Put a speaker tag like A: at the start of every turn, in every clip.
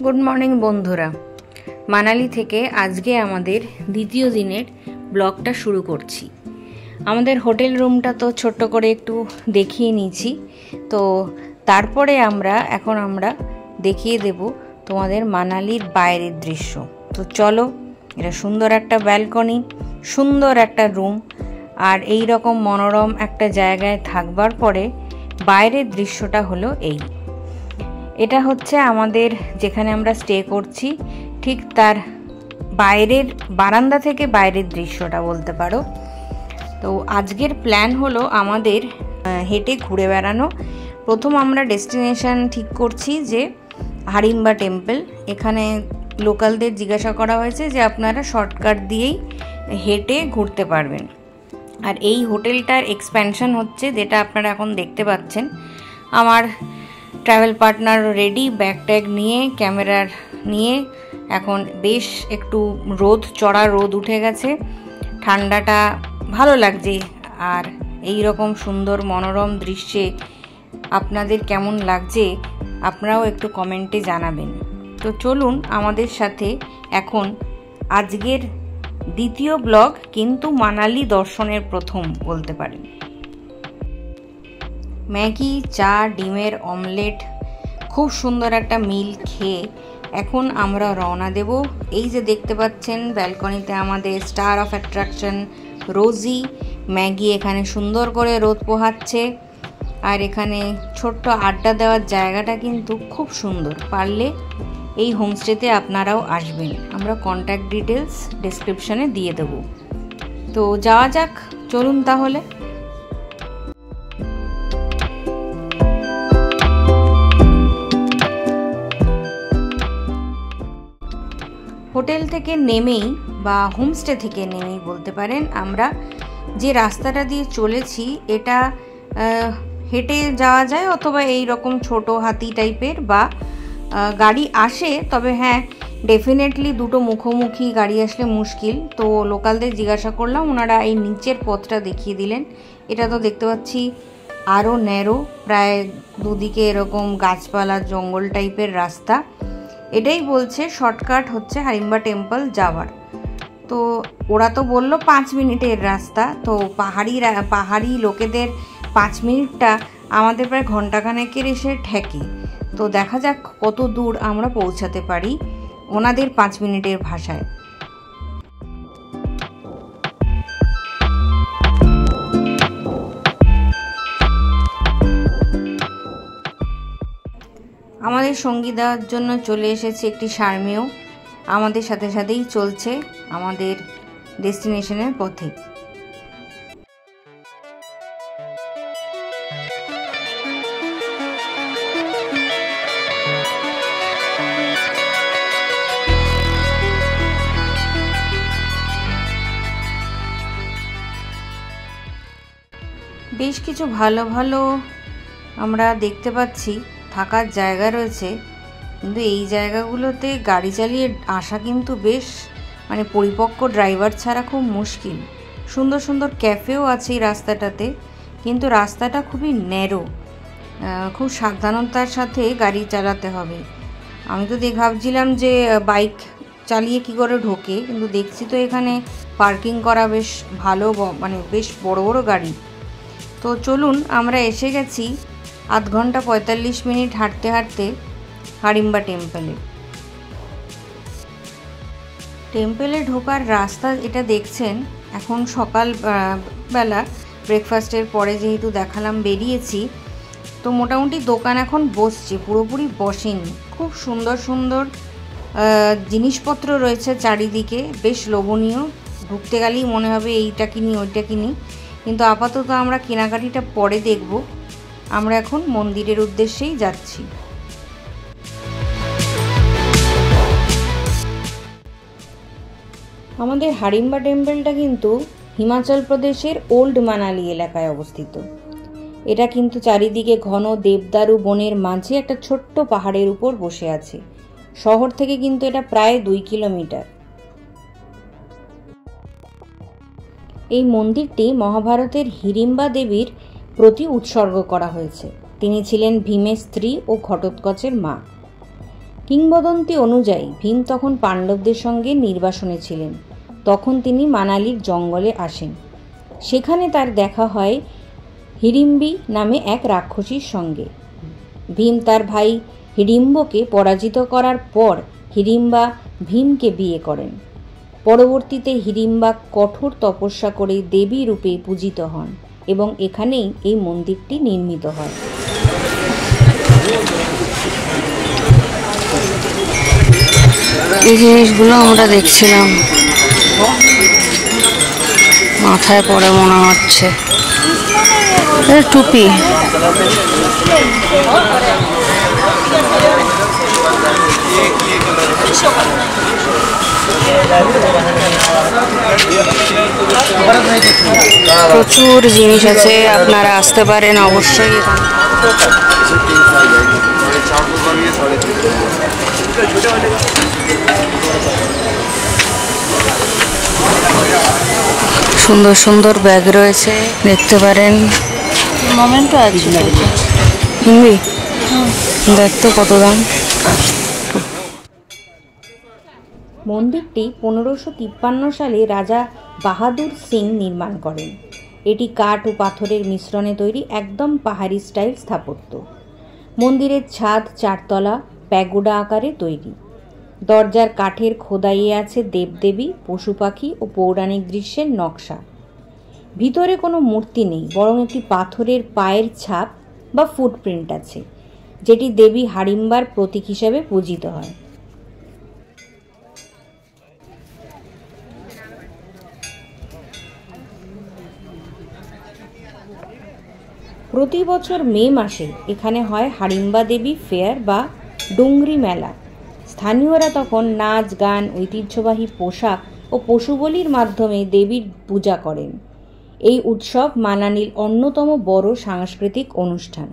A: Good morning বন্ধুরা, মানালি থেকে আজকে আমাদের দ্বিতীয় দিনের ব্লগটা শুরু করছি। আমাদের হোটেল রুমটা তো ছোট্ট করে একটু দেখিয়ে নিয়েছি, তো তারপরে আমরা দেখিয়ে দেব তোমাদের মানালির বাইরের দৃশ্য। তো চলো, এটা সুন্দর একটা ব্যালকনি, সুন্দর একটা রুম, আর এই রকম মনোরম একটা জায়গায় থাকবার পরে বাইরের দৃশ্যটা হলো এই। এটা হচ্ছে আমাদের যেখানে আমরা স্টে করছি, ঠিক তার বাইরের বারান্দা থেকে বাইরের দৃশ্যটা বলতে পারো। তো আজকের প্ল্যান হলো আমাদের হেঁটে ঘুরে বেড়ানো। প্রথম আমরা ডেস্টিনেশন ঠিক করছি যে হারিম্বা টেম্পল। এখানে লোকালদের জিজ্ঞাসা করা হয়েছে যে আপনারা শর্টকাট দিয়েই হেঁটে ঘুরতে পারবেন। আর এই হোটেলটার এক্সপ্যানশন হচ্ছে, যেটা আপনারা এখন দেখতে পাচ্ছেন। আমার travel partner ready, bag tag নিয়ে, ক্যামেরার নিয়ে। এখন বেশ একটু চড়া রোদ উঠে গেছে, ঠান্ডাটা ভালো লাগছে। আর এই রকম সুন্দর মনোরম দৃশ্যে আপনাদের কেমন লাগছে আপনারাও একটু কমেন্টে জানাবেন। তো চলুন আমাদের সাথে এখন আজকের দ্বিতীয় ব্লগ, কিন্তু মানালি দর্শনের প্রথম বলতে পারেন। ম্যাগি, চা, ডিমের অমলেট, খুব সুন্দর একটা মিল খেয়ে এখন আমরা রওনা দেব। এই যে দেখতে পাচ্ছেন ব্যালকনিতে আমাদের star of attraction Rosie Maggie এখানে সুন্দর করে রোদ পোহাচ্ছে। আর এখানে ছোট্ট আড্ডা দেওয়ার জায়গাটা কিন্তু খুব সুন্দর। পারলে এই হোমস্টেতে আপনারাও আসবেন। আমরা কন্ট্যাক্ট ডিটেলস ডেসক্রিপশনে দিয়ে দেব। তো যাওয়া যাক, চলুন তাহলে। হোটেল থেকে নেমেই বা হোমস্টে থেকে নেমেই বলতে পারেন, আমরা যে রাস্তাটা দিয়ে চলেছি এটা হেঁটে যাওয়া যায়, অথবা এই রকম ছোট হাতি টাইপের বা গাড়ি আসে। তবে হ্যাঁ, ডেফিনেটলি দুটো মুখোমুখি গাড়ি আসলে মুশকিল। তো লোকালদের জিজ্ঞাসা করলাম, ওনারা এই নিচের পথটা দেখিয়ে দিলেন। এটা তো দেখতে পাচ্ছি আরও ন্যারো, প্রায় দুদিকে এরকম গাছপালা জঙ্গল টাইপের রাস্তা। এটাই বলছে শর্টকাট হচ্ছে হারিম্বা টেম্পল যাওয়ার। তো ওরা তো বলল 5 মিনিটের রাস্তা। তো পাহাড়ি লোকেদের 5 মিনিটটা আমাদের প্রায় ঘন্টাখানেকের এসে ঠেকে। তো দেখা যাক কত দূর আমরা পৌঁছাতে পারি ওনাদের 5 মিনিটের ভাষায়। আমাদের সঙ্গী দেওয়ার জন্য চলে এসেছে একটি শার্মিও, আমাদের সাথে সাথেই চলছে আমাদের ডেস্টিনেশনের পথে। বেশ কিছু ভালো ভালো আমরা দেখতে পাচ্ছি থাকার জায়গা রয়েছে, কিন্তু এই জায়গাগুলোতে গাড়ি চালিয়ে আসা কিন্তু বেশ পরিপক্ক ড্রাইভার ছাড়া খুব মুশকিল। সুন্দর সুন্দর ক্যাফেও আছে এই রাস্তাটাতে, কিন্তু রাস্তাটা খুবই ন্যারো, খুব সাবধানতার সাথে গাড়ি চালাতে হবে। আমি তো ভাবছিলাম যে বাইক চালিয়ে কি করে ঢোকে, কিন্তু দেখছি তো এখানে পার্কিং করা বেশ ভালো, বেশ বড় বড় গাড়ি। তো চলুন, আমরা এসে গেছি 8 ঘন্টা 45 মিনিট হাঁটতে হাঁটতে হারিম্বা টেম্পলে ঢোকার রাস্তা এটা দেখছেন। এখন সকাল বেলা ব্রেকফাস্টের পরে যেহেতু দেখালাম বেরিয়েছি, তো মোটামুটি দোকান এখন বসছে, পুরোপুরি বসেনি। খুব সুন্দর সুন্দর জিনিসপত্র রয়েছে চারিদিকে, বেশ লোভনীয়। ঢুকতে গেলেই মনে হবে এইটা কিনি ওইটা কিনি, কিন্তু আপাতত আমরা কেনাকাটিটা পরে দেখব। আমরা এখন মন্দিরের উদ্দেশ্যেই যাচ্ছি। আমাদের হারিম্বা টেম্পলটা কিন্তু হিমাচল প্রদেশের ওল্ড মানালি এলাকায় অবস্থিত। এটা কিন্তু চারিদিকে ঘন দেবদারু বনের মাঝে একটা ছোট্ট পাহাড়ের উপর বসে আছে। শহর থেকে কিন্তু এটা প্রায় 2 কিলোমিটার। এই মন্দিরটি মহাভারতের হিড়িম্বা দেবীর প্রতি উৎসর্গ করা হয়েছে। তিনি ছিলেন ভীমের স্ত্রী ও ঘটোৎকচের মা। কিংবদন্তি অনুযায়ী ভীম তখন পাণ্ডবদের সঙ্গে নির্বাসনে ছিলেন। তখন তিনি মানালির জঙ্গলে আসেন। সেখানে তার দেখা হয় হিড়িম্বি নামে এক রাক্ষসীর সঙ্গে। ভীম তার ভাই হিড়িম্বকে পরাজিত করার পর হিড়িম্বা ভীমকে বিয়ে করেন। পরবর্তীতে হিড়িম্বা কঠোর তপস্যা করে দেবী রূপে পূজিত হন এবং এখানেই এই মন্দিরটি নির্মিত হয়।
B: এই জিনিসগুলো আমরা দেখছিলাম, মাথায় পড়ে মনে হচ্ছে টুপি। প্রচুর জিনিস আছে, আপনারা আসতে পারেন অবশ্যই। সুন্দর সুন্দর ব্যাগ রয়েছে, দেখতে পারেন। মোমেন্টও আছে হিন্দি, দেখতো কত দাম।
A: মন্দিরটি 1553 সালে রাজা বাহাদুর সিং নির্মাণ করেন। এটি কাঠ ও পাথরের মিশ্রণে তৈরি একদম পাহাড়ি স্টাইল স্থাপত্য। মন্দিরের ছাদ 4 তলা প্যাগোডা আকারে তৈরি। দরজার কাঠের খোদাইয়ে আছে দেবদেবী, পশু পাখি ও পৌরাণিক দৃশ্যের নকশা। ভিতরে কোনো মূর্তি নেই, বরং একটি পাথরের পায়ের ছাপ বা ফুটপ্রিন্ট আছে, যেটি দেবী হাড়িম্বার প্রতীক হিসাবে পূজিত হয়। প্রতি বছর মে মাসে এখানে হয় হাড়িম্বা দেবী ফেয়ার বা ডুংরি মেলা। স্থানীয়রা তখন নাচ গান, ঐতিহ্যবাহী পোশাক ও পশু বলির মাধ্যমে দেবীর পূজা করেন। এই উৎসব মানালির অন্যতম বড় সাংস্কৃতিক অনুষ্ঠান।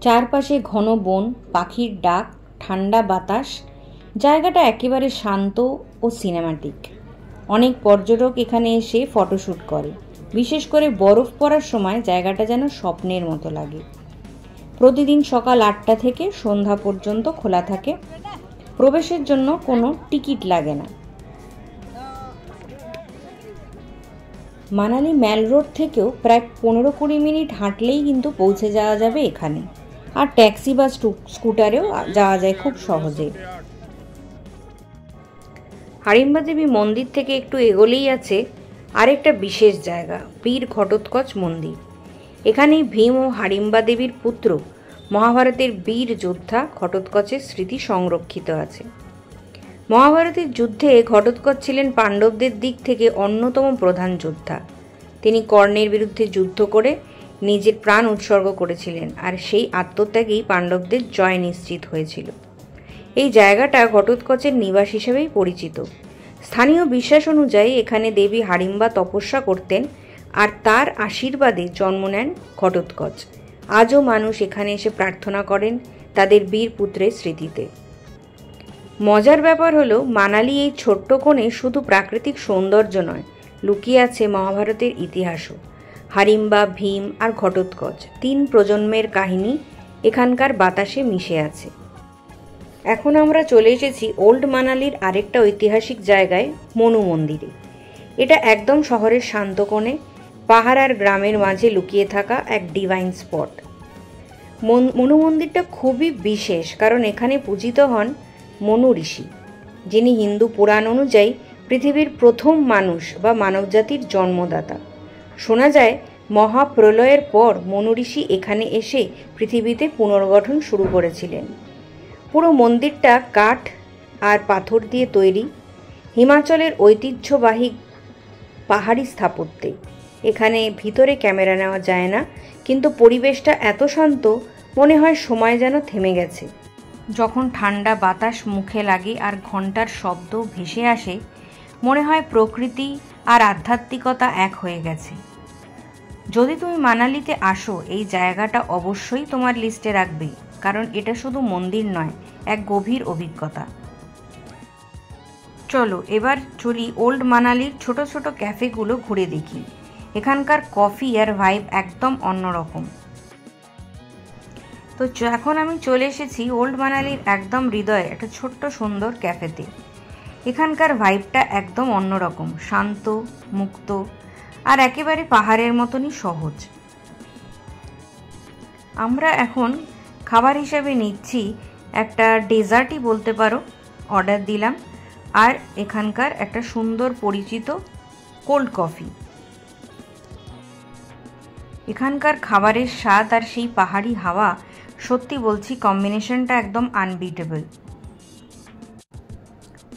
A: চারপাশে ঘন বন, পাখির ডাক, ঠান্ডা বাতাস, জায়গাটা একেবারে শান্ত ও সিনেমাটিক। অনেক পর্যটক এখানে এসে ফটোশ্যুট করে। বিশেষ করে বরফ পড়ার সময় জায়গাটা যেন স্বপ্নের মতো লাগে। প্রতিদিন সকাল 8টা থেকে সন্ধ্যা পর্যন্ত খোলা থাকে। প্রবেশের জন্য কোনো টিকিট লাগে না। মানালি ম্যাল রোড থেকেও প্রায় 15-20 মিনিট হাঁটলেই কিন্তু পৌঁছে যাওয়া যাবে এখানে। আর ট্যাক্সি বা স্কুটারেও যাওয়া যায় খুব সহজে। হাড়িম্বা দেবী মন্দির থেকে একটু এগোলেই আছে আরেকটা বিশেষ জায়গা, বীর ঘটোৎকচ মন্দির। এখানেই ভীম ও হাড়িম্বা দেবীর পুত্র মহাভারতের বীর যোদ্ধা ঘটোৎকচের স্মৃতি সংরক্ষিত আছে। মহাভারতের যুদ্ধে ঘটোৎকচ ছিলেন পাণ্ডবদের দিক থেকে অন্যতম প্রধান যোদ্ধা। তিনি কর্ণের বিরুদ্ধে যুদ্ধ করে নিজের প্রাণ উৎসর্গ করেছিলেন, আর সেই আত্মত্যাগেই পাণ্ডবদের জয় নিশ্চিত হয়েছিল। এই জায়গাটা ঘটোৎকচের নিবাস হিসেবেই পরিচিত। স্থানীয় বিশ্বাস অনুযায়ী এখানে দেবী হাড়িম্বা তপস্যা করতেন, আর তার আশীর্বাদে জন্ম নেন ঘটোৎকচ। আজও মানুষ এখানে এসে প্রার্থনা করেন তাদের বীর পুত্রের স্মৃতিতে। মজার ব্যাপার হলো, মানালি এই ছোট্ট কোণে শুধু প্রাকৃতিক সৌন্দর্য নয়, লুকিয়ে আছে মহাভারতের ইতিহাসও। হাড়িম্বা, ভীম আর ঘটোৎকচ 3 প্রজন্মের কাহিনী এখানকার বাতাসে মিশে আছে। এখন আমরা চলে এসেছি ওল্ড মানালির আরেকটা ঐতিহাসিক জায়গায়, মনু মন্দিরে। এটা একদম শহরের শান্ত কোণে, পাহাড় আর গ্রামের মাঝে লুকিয়ে থাকা এক ডিভাইন স্পট। মনু মন্দিরটা খুবই বিশেষ, কারণ এখানে পূজিত হন মনু ঋষি, যিনি হিন্দু পুরাণ অনুযায়ী পৃথিবীর প্রথম মানুষ বা মানবজাতির জন্মদাতা। শোনা যায় মহাপ্রলয়ের পর মনু ঋষি এখানে এসে পৃথিবীতে পুনর্গঠন শুরু করেছিলেন। পুরো মন্দিরটা কাঠ আর পাথর দিয়ে তৈরি, হিমাচলের ঐতিহ্যবাহী পাহাড়ি স্থাপত্যে। এখানে ভিতরে ক্যামেরা নেওয়া যায় না, কিন্তু পরিবেশটা এত শান্ত, মনে হয় সময় যেন থেমে গেছে। যখন ঠান্ডা বাতাস মুখে লাগে আর ঘন্টার শব্দ ভেসে আসে, মনে হয় প্রকৃতি আর আধ্যাত্মিকতা এক হয়ে গেছে। যদি তুমি মানালিতে আসো, এই জায়গাটা অবশ্যই তোমার লিস্টে রাখবে, কারণ এটা শুধু মন্দির নয়, এক গভীর অভিজ্ঞতা। চলো এবার চলি ওল্ড মানালির ছোট ছোট ক্যাফেগুলো ঘুরে দেখি। এখানকার কফি আর ভাইব একদম অন্যরকম। তো এখন আমি চলে এসেছি ওল্ড মানালির একদম হৃদয়ে একটা ছোট্ট সুন্দর ক্যাফেতে। এখানকার ভাইবটা একদম অন্যরকম, শান্ত, মুক্ত আর একেবারে পাহাড়ের মতনই সহজ। আমরা এখন খাবার হিসাবে নিচ্ছি একটা ডেজার্টই বলতে পারো, অর্ডার দিলাম, আর এখানকার একটা সুন্দর পরিচিত কোল্ড কফি। এখানকার খাবারের স্বাদ আর সেই পাহাড়ি হাওয়া, সত্যি বলছি কম্বিনেশনটা একদম আনবিটেবল।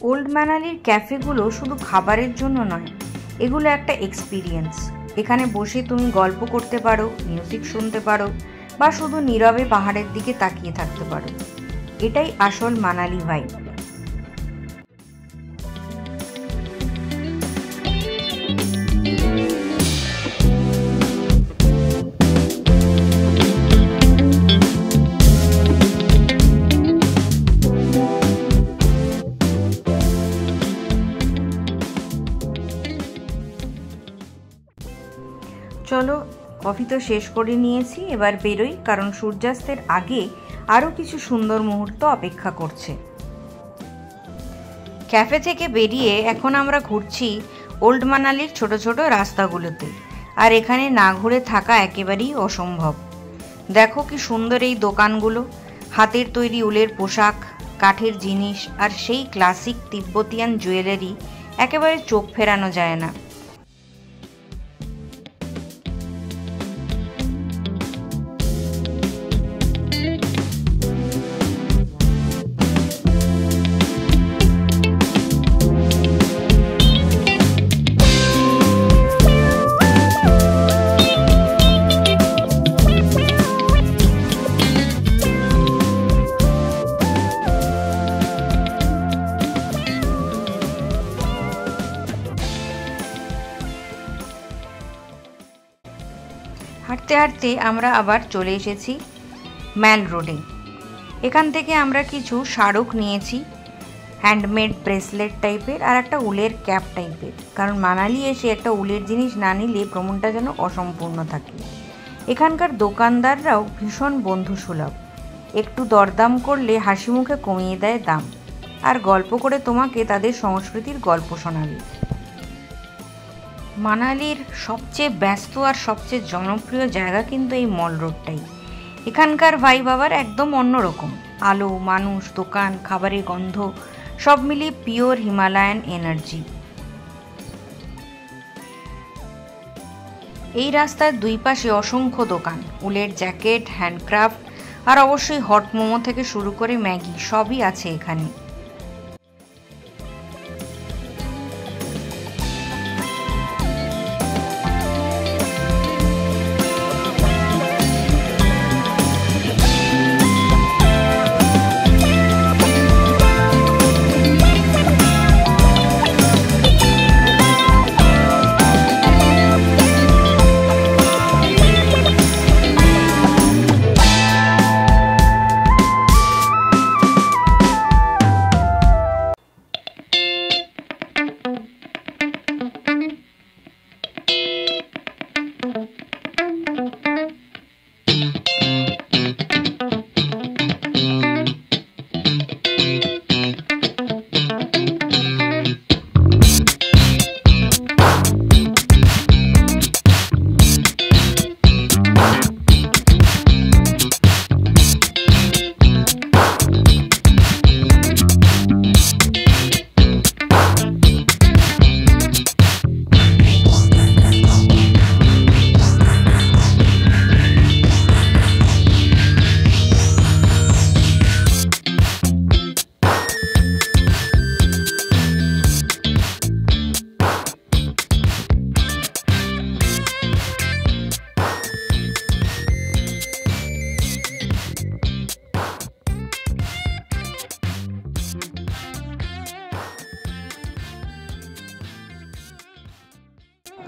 A: ওল্ড মানালির ক্যাফেগুলো শুধু খাবারের জন্য নয়, এগুলো একটা এক্সপিরিয়েন্স। এখানে বসে তুমি গল্প করতে পারো, মিউজিক শুনতে পারো, বা শুধু নীরবে পাহাড়ের দিকে তাকিয়ে থাকতে পারো। এটাই আসল মানালি ভাইব। চলো, কফি তো শেষ করে নিয়েছি, এবার বেরোই, কারণ সূর্যাস্তের আগে আরও কিছু সুন্দর মুহূর্ত অপেক্ষা করছে। ক্যাফে থেকে বেরিয়ে এখন আমরা ঘুরছি ওল্ড মানালির ছোট ছোট রাস্তাগুলোতে, আর এখানে না ঘুরে থাকা একেবারেই অসম্ভব। দেখো কি সুন্দর এই দোকানগুলো, হাতের তৈরি উলের পোশাক, কাঠের জিনিস আর সেই ক্লাসিক তিব্বতিয়ান জুয়েলারি, একেবারে চোখ ফেরানো যায় না। হাঁটতে হাঁটতে আমরা আবার চলে এসেছি ম্যাল রোডে। এখান থেকে আমরা কিছু শাড়ক নিয়েছি, হ্যান্ডমেড ব্রেসলেট টাইপের আর একটা উলের ক্যাপ টাইপের, কারণ মানালি এসে একটা উলের জিনিস না নিলে ভ্রমণটা যেন অসম্পূর্ণ থাকে। এখানকার দোকানদাররাও ভীষণ বন্ধুসুলভ, একটু দরদাম করলে হাসি মুখে কমিয়ে দেয় দাম, আর গল্প করে তোমাকে তাদের সংস্কৃতির গল্প শোনাবে। মানালির সবচেয়ে ব্যস্ত আর সবচেয়ে জনপ্রিয় জায়গা কিন্তু এই মল রোডটাই। এখানকার ভাইব আবার একদম অন্যরকম, আলো, মানুষ, দোকান, খাবারের গন্ধ সব মিলিয়ে পিওর হিমালয়ান এনার্জি। এই রাস্তার দুই পাশে অসংখ্য দোকান, উলের জ্যাকেট, হ্যান্ডক্রাফট আর অবশ্যই হট মোমো থেকে শুরু করে ম্যাগি সবই আছে এখানে।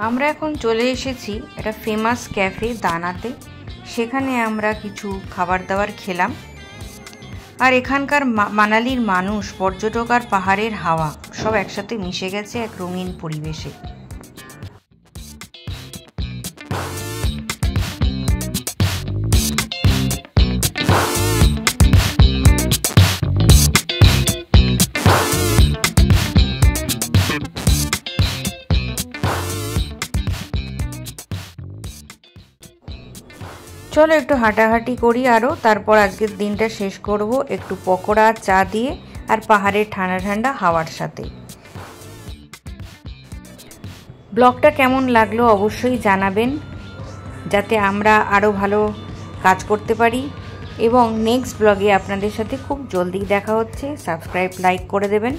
A: আমরা এখন চলে এসেছি একটা ফেমাস ক্যাফে দানাতে। সেখানে আমরা কিছু খাবার দাবার খেলাম, আর এখানকার মানালির মানুষ, পর্যটক আর পাহাড়ের হাওয়া সব একসাথে মিশে গেছে এক রঙিন পরিবেশে। চলো একটু হাঁটাহাঁটি করি আরও, তারপর আজকের দিনটা শেষ করব একটু পকোড়া চা দিয়ে আর পাহাড়ের ঠান্ডা ঠান্ডা হাওয়ার সাথে। ব্লগটা কেমন লাগলো অবশ্যই জানাবেন, যাতে আমরা আরও ভালো কাজ করতে পারি। এবং নেক্সট ব্লগে আপনাদের সাথে খুব জলদি দেখা হচ্ছে। সাবস্ক্রাইব লাইক করে দেবেন।